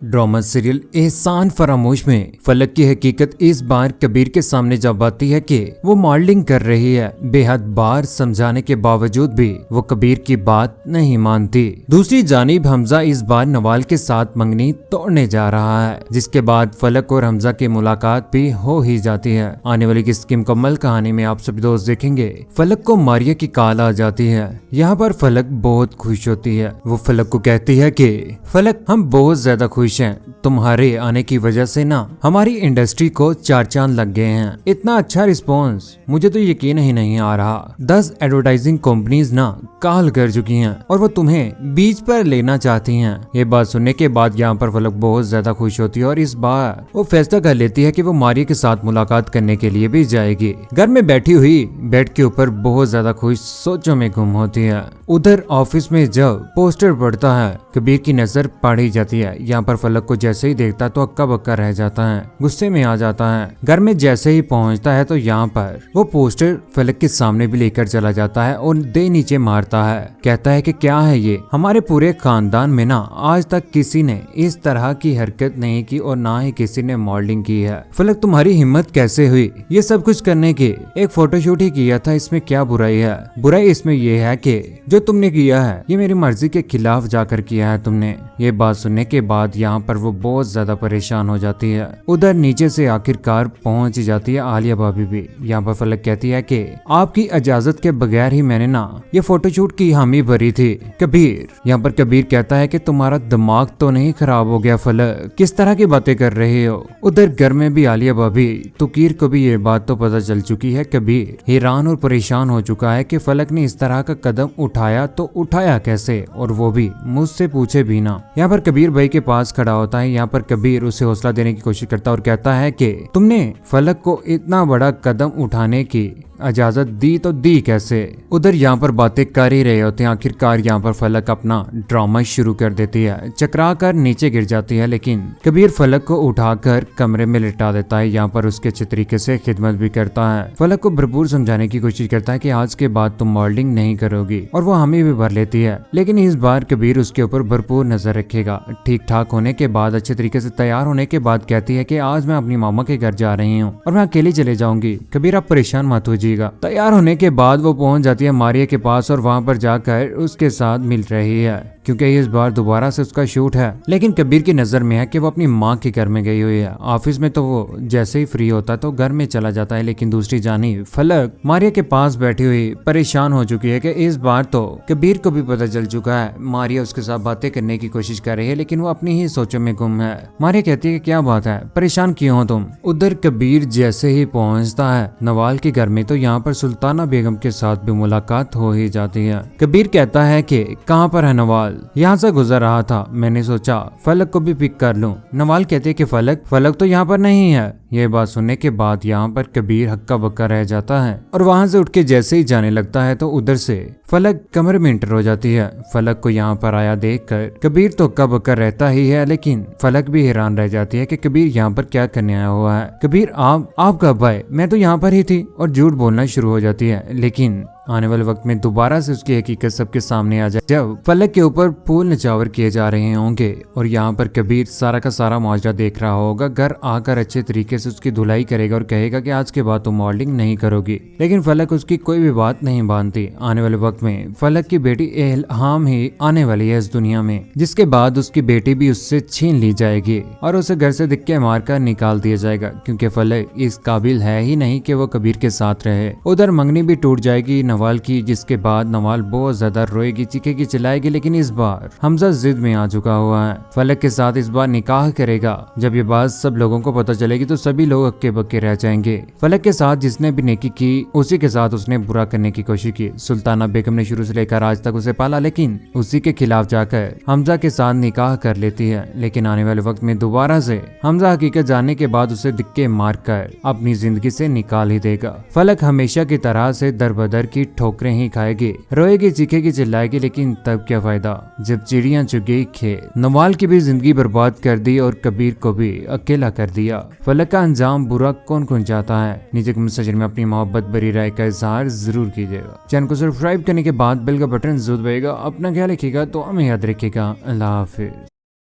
Drama serial एहसान फरामोश में फलक की हकीकत इस बार कबीर के सामने जब आती है कि वो मॉडलिंग कर रही है। बेहद बार समझाने के बावजूद भी वो कबीर की बात नहीं मानती। दूसरी जानिब हमजा इस बार नवाल के साथ मंगनी तोड़ने जा रहा है, जिसके बाद फलक और हमजा की मुलाकात भी हो ही जाती है। आने वाली किसकी मुकम्मल कहानी में आप सभी दोस्त देखेंगे फलक को मारिया की कॉल आ जाती है। यहाँ पर फलक बहुत खुश होती है। वो फलक को कहती है कि फलक, हम बहुत ज्यादा खुश हैं, तुम्हारे आने की वजह से ना हमारी इंडस्ट्री को चार चांद लग गए हैं। इतना अच्छा रिस्पॉन्स, मुझे तो यकीन ही नहीं आ रहा। 10 एडवर्टाइजिंग कंपनीज ना कॉल कर चुकी हैं और वो तुम्हें बीच पर लेना चाहती हैं। ये बात सुनने के बाद यहाँ पर फलक बहुत ज्यादा खुश होती है और इस बार वो फैसला कर लेती है कि वो मारिया के साथ मुलाकात करने के लिए भी जाएगी। घर में बैठी हुई बेड के ऊपर बहुत ज्यादा खुश सोचों में गुम होती है। उधर ऑफिस में जब पोस्टर पड़ता है कबीर की नजर पड़ी जाती है। यहाँ पर फलक को जैसे ही देखता तो अक्का बक्का रह जाता है, गुस्से में आ जाता है। घर में जैसे ही पहुंचता है तो यहाँ पर वो पोस्टर फलक के सामने भी लेकर चला जाता है और दे नीचे मारता है। कहता है कि क्या है ये, हमारे पूरे खानदान में ना आज तक किसी ने इस तरह की हरकत नहीं की और ना ही किसी ने मॉडलिंग की है। फलक, तुम्हारी हिम्मत कैसे हुई ये सब कुछ करने की? एक फोटोशूट ही किया था, इसमें क्या बुराई है? बुराई इसमें यह है कि जो तुमने किया है ये मेरी मर्जी के खिलाफ जाकर किया है तुमने। ये बात सुनने के बाद यहाँ पर वो बहुत ज्यादा परेशान हो जाती है। उधर नीचे से आखिरकार पहुंच जाती है आलिया भाभी भी। यहाँ पर फलक कहती है कि आपकी इजाजत के बगैर ही मैंने ना ये फोटोशूट की हामी भरी थी। कबीर, यहाँ पर कबीर कहता है कि तुम्हारा दिमाग तो नहीं खराब हो गया फलक, किस तरह की बातें कर रहे हो? उधर घर में भी आलिया भाभी तुकीर को भी ये बात तो पता चल चुकी है। कबीर हैरान और परेशान हो चुका है कि फलक ने इस तरह का कदम उठाया तो उठाया कैसे, और वो भी मुझसे पूछे भी ना। यहाँ पर कबीर भाई के पास खड़ा होता है। यहाँ पर कबीर उसे हौसला देने की कोशिश करता है और कहता है कि तुमने फलक को इतना बड़ा कदम उठाने की इजाजत दी तो दी कैसे? उधर यहाँ पर बातें कर ही रहे होते हैं। आखिरकार यहाँ पर फलक अपना ड्रामा शुरू कर देती है, चकरा कर नीचे गिर जाती है, लेकिन कबीर फलक को उठाकर कमरे में लिटा देता है। यहाँ पर उसके अच्छे तरीके से खिदमत भी करता है। फलक को भरपूर समझाने की कोशिश करता है कि आज के बाद तुम मॉडलिंग नहीं करोगी, और वो हमें भी भर लेती है। लेकिन इस बार कबीर उसके ऊपर भरपूर नजर रखेगा। ठीक ठाक होने के बाद, अच्छे तरीके से तैयार होने के बाद कहती है कि आज मैं अपनी मामा के घर जा रही हूँ और मैं अकेली चले जाऊंगी। कबीर, आप परेशान मत होइए। तैयार होने के बाद वो पहुंच जाती है मारिया के पास और वहां पर जाकर उसके साथ मिल रही है, क्योंकि इस बार दोबारा से उसका शूट है। लेकिन कबीर की नजर में है कि वो अपनी माँ के घर में गई हुई है। ऑफिस में तो वो जैसे ही फ्री होता है तो घर में चला जाता है, लेकिन दूसरी जानिब फलक मारिया के पास बैठी हुई परेशान हो चुकी है कि इस बार तो कबीर को भी पता चल चुका है मारिया उसके साथ बातें करने की कोशिश कर रही है, लेकिन वो अपनी ही सोचों में गुम है। मारिया कहती है कि क्या बात है, परेशान क्यों हो तुम? उधर कबीर जैसे ही पहुंचता है नवाल के घर में तो यहाँ पर सुल्ताना बेगम के साथ भी मुलाकात हो ही जाती है। कबीर कहता है कि कहाँ पर है नवाल? यहाँ से गुजर रहा था, मैंने सोचा फलक को भी पिक कर लूं। नवाल कहते कि फलक तो यहाँ पर नहीं है। ये बात सुनने के बाद यहाँ पर कबीर हक्का बक्का रह जाता है और वहां से उठ के जैसे ही जाने लगता है तो उधर से फलक कमरे में इंटर हो जाती है। फलक को यहाँ पर आया देखकर कबीर तो हक्का बक्का रहता ही है, लेकिन फलक भी हैरान रह जाती है कि कबीर यहाँ पर क्या करने आया हुआ है। कबीर, आप कब आए? मैं तो यहाँ पर ही थी, और झूठ बोलना शुरू हो जाती है। लेकिन आने वाले वक्त में दोबारा से उसकी हकीकत सबके सामने आ जाए जब फलक के ऊपर फूल निछावर किए जा रहे होंगे और यहाँ पर कबीर सारा का सारा माजरा देख रहा होगा। घर आकर अच्छे तरीके से उसकी धुलाई करेगा और कहेगा कि आज के बाद तुम मॉडलिंग नहीं करोगी, लेकिन फलक उसकी कोई भी बात नहीं मानती। आने वाले वक्त में फलक की बेटी इल्हाम ही आने वाली है इस दुनिया में, जिसके बाद उसकी बेटी भी उससे छीन ली जाएगी और उसे घर से धक्के मारकर निकाल दिया जाएगा, क्योंकि फलक इस काबिल है ही नहीं कि वो कबीर के साथ रहे। उधर मंगनी भी टूट जाएगी नवाल की, जिसके बाद नवाल बहुत ज्यादा रोएगी, चीखेगी, चिल्लाएगी। लेकिन इस बार हमजा जिद में आ चुका हुआ है। फलक के साथ इस बार निकाह करेगा। जब ये बात सब लोगों को पता चलेगी तो सभी लोग अक्के बक्के रह जाएंगे। फलक के साथ जिसने भी नेकी की उसी के साथ उसने बुरा करने की कोशिश की। सुल्ताना बेगम ने शुरू से लेकर आज तक उसे पाला, लेकिन उसी के खिलाफ जाकर हमजा के साथ निकाह कर लेती है। लेकिन आने वाले वक्त में दोबारा से हमजा हकीकत जानने के बाद उसे धक्के मारकर अपनी जिंदगी से निकाल ही देगा। फलक हमेशा की तरह से दर बदर की ठोकरें ही खाएगी, रोएगी, चीखेगी, चिल्लाएगी, लेकिन तब क्या फायदा जब चिड़ियां चुग गई खेत। नवाल की भी जिंदगी बर्बाद कर दी और कबीर को भी अकेला कर दिया। फलक का अंजाम बुरा कौन कौन चाहता है? नीचे कमेंट सेक्शन में अपनी मोहब्बत भरी राय का इजहार जरूर कीजिएगा। चैनल को सब्सक्राइब करने के बाद बेल का बटन जरूर दबाइएगा। अपना ख्याल रखिएगा तो हमें याद रखिएगा। अल्लाह हाफिज।